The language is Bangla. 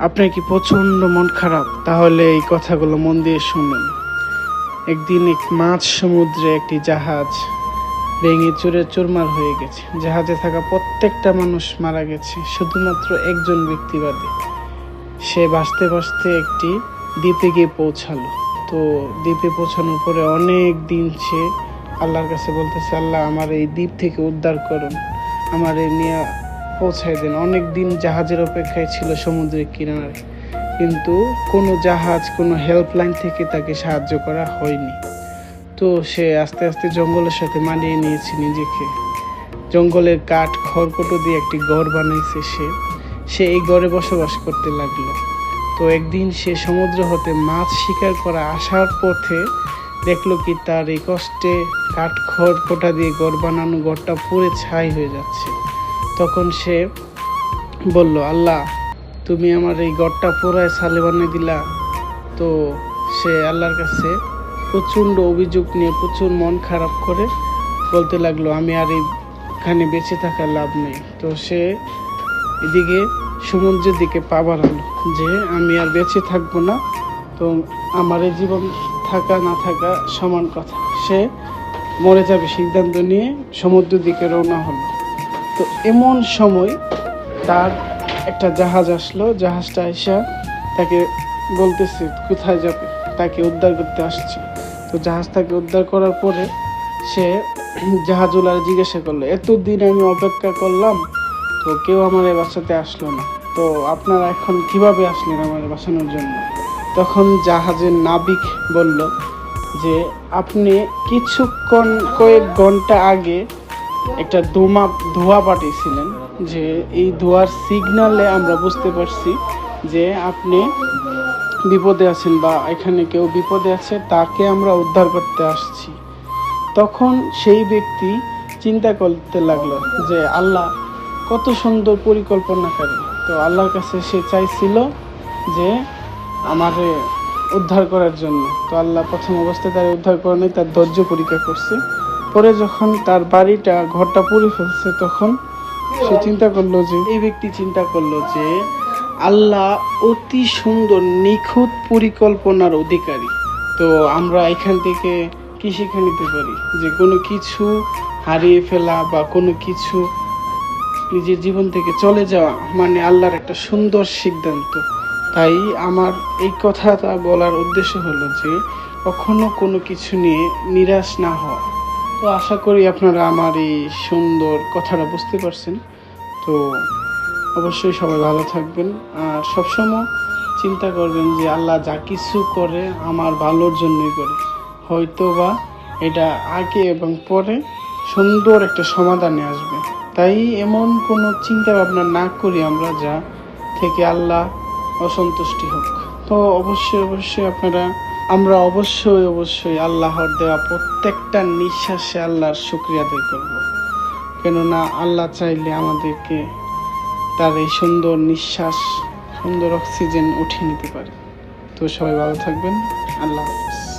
আপনার কি প্রচণ্ড মন খারাপ? তাহলে এই কথাগুলো মন দিয়ে শুনুন। একদিন এক মাঝ সমুদ্রে একটি জাহাজ ভেঙে চুরে চুরমার হয়ে গেছে। জাহাজে থাকা প্রত্যেকটা মানুষ মারা গেছে, শুধুমাত্র একজন ব্যক্তি বাদে। সে ভাসতে ভাসতে একটি দ্বীপে গিয়ে পৌঁছালো। তো দ্বীপে পৌঁছানোর পরে অনেক দিন সে আল্লাহর কাছে বলতেছে, আল্লাহ আমার এই দ্বীপ থেকে উদ্ধার করুন, আমার এই নিয়ে পৌঁছায় দেন। অনেক দিন জাহাজের অপেক্ষায় ছিল সমুদ্রের কিনারে, কিন্তু কোনো জাহাজ, কোনো হেল্পলাইন থেকে তাকে সাহায্য করা হয়নি। তো সে আস্তে আস্তে জঙ্গলের সাথে মানিয়ে নিয়েছে নিজেকে। জঙ্গলের কাঠ খড়কুটো দিয়ে একটি ঘর বানাইছে সে এই ঘরে বসবাস করতে লাগলো। তো একদিন সে সমুদ্র হতে মাছ শিকার করা আসার পথে দেখলো কি তার এই কষ্টে কাঠ খড়কুটা দিয়ে ঘর বানানো ঘরটা পুড়ে ছাই হয়ে যাচ্ছে। তখন সে বলল, আল্লাহ তুমি আমার এই ঘরটা পুরায় ছালে বানিয়ে দিলা। তো সে আল্লাহর কাছে প্রচণ্ড অভিযোগ নিয়ে প্রচুর মন খারাপ করে বলতে লাগলো, আমি আর এইখানে বেঁচে থাকার লাভ নেই। তো সে এদিকে সমুদ্রের দিকে পা বাড়ালো যে আমি আর বেঁচে থাকবো না, তো আমার এই জীবন থাকা না থাকা সমান কথা। সে মরে যাবে সিদ্ধান্ত নিয়ে সমুদ্রের দিকে রওনা হলো। তো এমন সময় তার একটা জাহাজ আসলো। জাহাজটা এসে তাকে বলতেছে কোথায় যাবে, তাকে উদ্ধার করতে আসছে। তো জাহাজ তাকে উদ্ধার করার পরে সে জাহাজওয়ালার জিজ্ঞাসা করলো, এতদিন আমি অপেক্ষা করলাম, তো কেউ আমার বাসাতে আসলো না, তো আপনারা এখন কিভাবে আসলেন আমার বাসানোর জন্য? তখন জাহাজের নাবিক বলল যে আপনি কিছুক্ষণ কয়েক ঘন্টা আগে একটা ধোঁয়া পাঠিয়েছিলেন, যে এই ধোঁয়ার সিগনালে আমরা বুঝতে পারছি যে আপনি বিপদে আছেন বা এখানে কেউ বিপদে আছে, তাকে আমরা উদ্ধার করতে আসছি। তখন সেই ব্যক্তি চিন্তা করতে লাগলো যে আল্লাহ কত সুন্দর পরিকল্পনাকারী। তো আল্লাহর কাছে সে চাইছিল যে আমারে উদ্ধার করার জন্য। তো আল্লাহ প্রথম অবস্থায় তার উদ্ধার করে নেই, তার ধৈর্য পরীক্ষা করছে। পরে যখন তার ঘরটা পুড়ে ফেলছে, তখন সে চিন্তা করলো যে আল্লাহ অতি সুন্দর নিখুঁত পরিকল্পনার অধিকারী। তো আমরা এখান থেকে কি শিক্ষা নিতে পারি? যে কোনো কিছু হারিয়ে ফেলা বা কোনো কিছু নিজের জীবন থেকে চলে যাওয়া মানে আল্লাহর একটা সুন্দর সিদ্ধান্ত। তাই আমার এই কথাটা বলার উদ্দেশ্য হলো যে কখনো কোনো কিছু নিয়ে নিরাশ না হওয়া। তো আশা করি আপনারা আমার এই সুন্দর কথাটা বুঝতে পারছেন। তো অবশ্যই সবাই ভালো থাকবেন, আর সবসময় চিন্তা করবেন যে আল্লাহ যা কিছু করে আমার ভালোর জন্যই করে। হয়তো বা এটা আগে এবং পরে সুন্দর একটা সমাধানে আসবে। তাই এমন কোনো চিন্তা ভাবনা না করি আমরা যা থেকে আল্লাহ অসন্তুষ্টি হোক। তো আমরা অবশ্যই আল্লাহর দেওয়া প্রত্যেকটা নিঃশ্বাসে আল্লাহর শুকরিয়া আদায় করব। কেননা আল্লাহ চাইলে আমাদেরকে তার এই সুন্দর নিঃশ্বাস, সুন্দর অক্সিজেন উঠিয়ে নিতে পারে। তো সবাই ভালো থাকবেন। আল্লাহ হাফেজ।